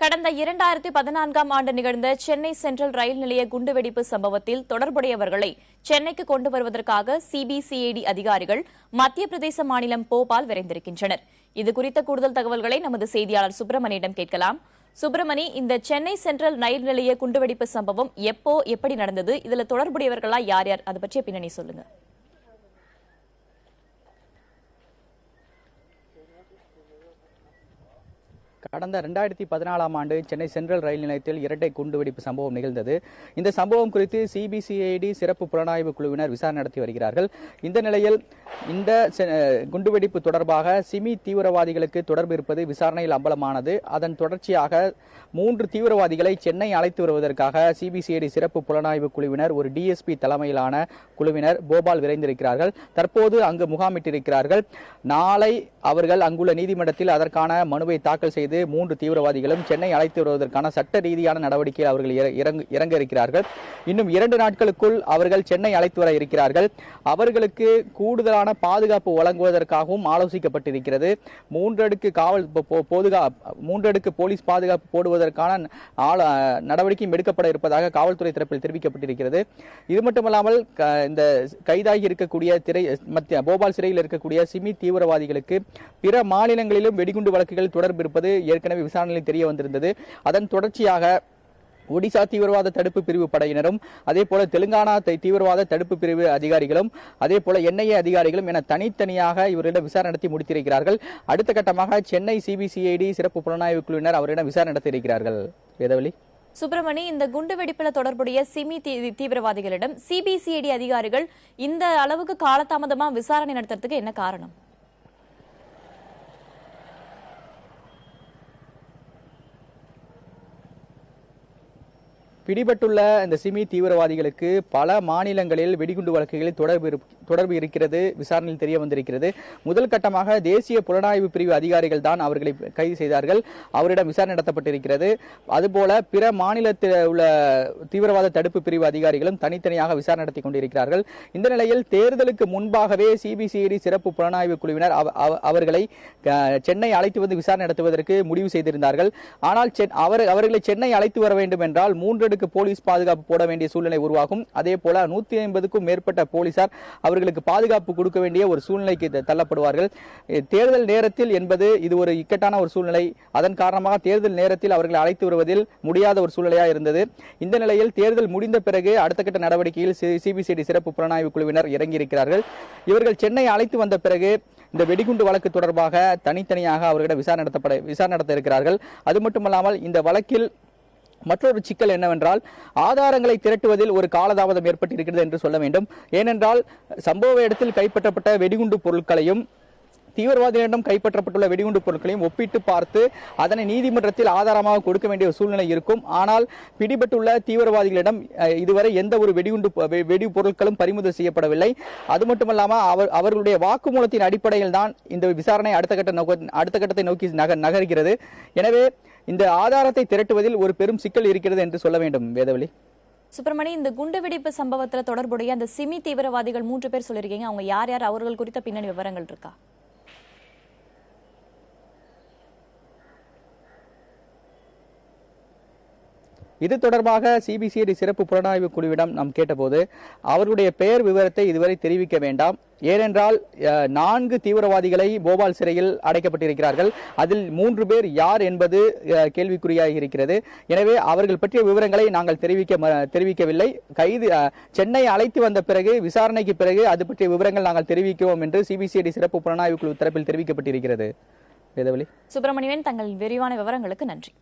கடந்த 2014ஆம் ஆண்டு நிகழ்ந்த சென்னை சென்ட்ரல் ரயில் நிலைய குண்டுவெடிப்பு சம்பவத்தில் தொடர்புடையவர்களை சென்னைக்கு கொண்டு வருவதற்காக சிபிசிஐடி அதிகாரிகள் மத்திய பிரதேச மாநிலம் போபால் விரைந்திருக்கின்றனர். இதுகுறித்த கூடுதல் தகவல்களை நமது செய்தியாளர் சுப்பிரமணியிடம் கேட்கலாம். சுப்பிரமணி, இந்த சென்னை சென்ட்ரல் ரயில் நிலைய குண்டுவெடிப்பு சம்பவம் எப்படி நடந்தது? இதுல தொடர்புடையவர்களா யார் யார்? அது பற்றிய பின்னணி சொல்லுங்க. கடந்த 2014ஆம் ஆண்டு சென்னை சென்ட்ரல் ரயில் நிலையத்தில் இரட்டை குண்டுவெடிப்பு சம்பவம் நிகழ்ந்தது. இந்த சம்பவம் குறித்து சிபிசிஐடி சிறப்பு புலனாய்வு குழுவினர் விசாரணை நடத்தி வருகிறார்கள். இந்த நிலையில் இந்த குண்டுவெடிப்பு தொடர்பாக சிமி தீவிரவாதிகளுக்கு தொடர்பு இருப்பது விசாரணையில் அம்பலமானது. அதன் தொடர்ச்சியாக 3 தீவிரவாதிகளை சென்னை அழைத்து வருவதற்காக சிபிசிஐடி சிறப்பு புலனாய்வு குழுவினர் ஒரு டிஎஸ்பி தலைமையிலான குழுவினர் போபால் விரைந்திருக்கிறார்கள். தற்போது அங்கு முகாமிட்டிருக்கிறார்கள். நாளை அவர்கள் அங்குள்ள நீதிமன்றத்தில் அதற்கான மனுவை தாக்கல் செய்து 3 தீவிரவாதிகளும் சென்னை அழைத்து வருவதற்கான சட்ட ரீதியான நடவடிக்கையில் அவர்கள் இறங்க இருக்கிறார்கள். இன்னும் 2 நாட்களுக்குள் அவர்கள் சென்னை அழைத்து வர இருக்கிறார்கள். அவர்களுக்கு கூடுதலான பாதுகாப்பு வழங்குவதற்காகவும் ஆலோசிக்கப்பட்டிருக்கிறது. 3 அடுக்கு போலீஸ் பாதுகாப்பு போடுவதற்கான நடவடிக்கையும் எடுக்கப்பட இருப்பதாக காவல்துறை தரப்பில் தெரிவிக்கப்பட்டிருக்கிறது. இது மட்டுமல்லாமல் இந்த கைதாகி இருக்கக்கூடிய போபால் சிறையில் இருக்கக்கூடிய சிமி தீவிரவாதிகளுக்கு பிற மாநிலங்களிலும் வெடிகுண்டு வழக்குகள் தொடர்பு இருப்பது ஏற்கனவே விசாரணையில் தெரிய வந்திருந்தது. அதன் தொடர்ச்சியாக ஒடிசா தீவிரவாத தடுப்பு பிரிவு படையினரும் அதே போல தெலுங்கானா தீவிரவாத தடுப்பு பிரிவு அதிகாரிகளும் அதே போல என்ஐஏ அதிகாரிகளும் என தனித்தனியாக இவரிடம் விசாரணை நடத்தி முடித்திருக்கிறார்கள். அடுத்த கட்டமாக சென்னை சிபிசிஐடி சிறப்பு புலனாய்வு குழுவினர் அவரிடம் விசாரணை நடத்தியிருக்கிறார்கள். வேதவழி. சுப்பிரமணி, இந்த குண்டுவெடிப்பில் தொடர்புடைய சிமி தீவிரவாதிகளிடம் சிபிசிஐடி அதிகாரிகள் இந்த அளவுக்கு காலதாமதமா விசாரணை நடத்துறதுக்கு என்ன காரணம்? பிடிபட்டுள்ள இந்த சிமி தீவிரவாதிகளுக்கு பல மாநிலங்களில் வெடிகுண்டு வழக்குகளில் தொடர்பு இருக்கிறது விசாரணையில் தெரிய வந்திருக்கிறது. முதல் கட்டமாக தேசிய புலனாய்வு பிரிவு அதிகாரிகள் தான் அவர்களை கைது செய்தார்கள். அவரிடம் விசாரணை நடத்தப்பட்டிருக்கிறது. அதுபோல பிற மாநிலத்தில் உள்ள தீவிரவாத தடுப்பு பிரிவு அதிகாரிகளும் தனித்தனியாக விசாரணை நடத்தி கொண்டிருக்கிறார்கள். இந்த நிலையில் தேர்தலுக்கு முன்பாகவே சிபிசிஐடி சிறப்பு புலனாய்வு குழுவினர் அவர்களை சென்னை அழைத்து வந்து விசாரணை நடத்துவதற்கு முடிவு செய்திருந்தார்கள். ஆனால் அவர்களை சென்னை அழைத்து வர வேண்டும் என்றால் 3 அடுக்கு போலீஸ் பாதுகாப்பு போட வேண்டிய சூழ்நிலை உருவாகும். அதே போல 150க்கும் மேற்பட்ட போலீசார் அவர்களுக்கு பாதுகாப்பு கொடுக்க வேண்டிய ஒரு சூழ்நிலைக்கு தள்ளப்படுவார்கள். தேர்தல் நேரத்தில் என்பது இது ஒரு இக்கட்டான ஒரு சூழ்நிலை. அதன் காரணமாக தேர்தல் நேரத்தில் அவர்களை அழைத்து வருவதில் முடியாத ஒரு சூழ்நிலையாக இருந்தது. இந்த நிலையில் தேர்தல் முடிந்த பிறகு அடுத்த கட்ட நடவடிக்கையில் சிபிசிஐடி சிறப்பு புலனாய்வு குழுவினர் இறங்கியிருக்கிறார்கள். இவர்கள் சென்னை அழைத்து வந்த பிறகு இந்த வெடிகுண்டு வழக்கு தொடர்பாக தனித்தனியாக அவர்களிடம் விசாரணை நடத்த இருக்கிறார்கள். அது மட்டுமல்லாமல் இந்த வழக்கில் மற்றொரு சிக்கல் என்னவென்றால் ஆதாரங்களை திரட்டுவதில் ஒரு காலதாமதம் ஏற்பட்டிருக்கிறது என்று சொல்ல வேண்டும். ஏனென்றால் சம்பவ இடத்தில் கைப்பற்றப்பட்ட வெடிகுண்டு பொருட்களையும் தீவிரவாதிகளிடம் கைப்பற்றப்பட்டுள்ள வெடிகுண்டு பொருட்களையும் ஒப்பிட்டு பார்த்து அதனை நீதிமன்றத்தில் ஆதாரமாக கொடுக்க வேண்டிய சூழ்நிலை இருக்கும். ஆனால் பிடிபட்டுள்ள தீவிரவாதிகளிடம் இதுவரை எந்த ஒரு வெடி பொருட்களும் பறிமுதல் செய்யப்படவில்லை. அது மட்டுமல்லாமல் அவர்களுடைய வாக்குமூலத்தின் அடிப்படையில் தான் இந்த விசாரணை அடுத்த கட்டத்தை நோக்கி நகர்கிறது. எனவே இந்த ஆதாரத்தை திரட்டுவதில் ஒரு பெரும் சிக்கல் இருக்கிறது என்று சொல்ல வேண்டும். வேதவழி. சுப்பிரமணி, இந்த குண்டுவெடிப்பு சம்பவத்தில் தொடர்புடைய அந்த சிமி தீவிரவாதிகள் 3 பேர் சொல்லியிருக்கீங்க. அவங்க யார் யார்? அவர்கள் குறித்த பின்னணி விவரங்கள் இருக்கா? இது தொடர்பாக சிபிசிஐடி சிறப்பு புலனாய்வு குழுவிடம் நாம் கேட்டபோது அவர்களுடைய பெயர் விவரத்தை இதுவரை தெரிவிக்க வேண்டாம். ஏனென்றால் 4 தீவிரவாதிகளை போபால் சிறையில் அடைக்கப்பட்டிருக்கிறார்கள். அதில் 3 பேர் யார் என்பது கேள்விக்குறியாக இருக்கிறது. எனவே அவர்கள் பற்றிய விவரங்களை நாங்கள் தெரிவிக்கவில்லை. சென்னை அழைத்து வந்த பிறகு விசாரணைக்கு பிறகு அது பற்றிய விவரங்கள் நாங்கள் தெரிவிக்கிறோம் என்று சிபிசிஐடி சிறப்பு புலனாய்வு குழு தரப்பில் தெரிவிக்கப்பட்டிருக்கிறது. வேதவழி. சுப்பிரமணியன், தங்கள் விரிவான விவரங்களுக்கு நன்றி.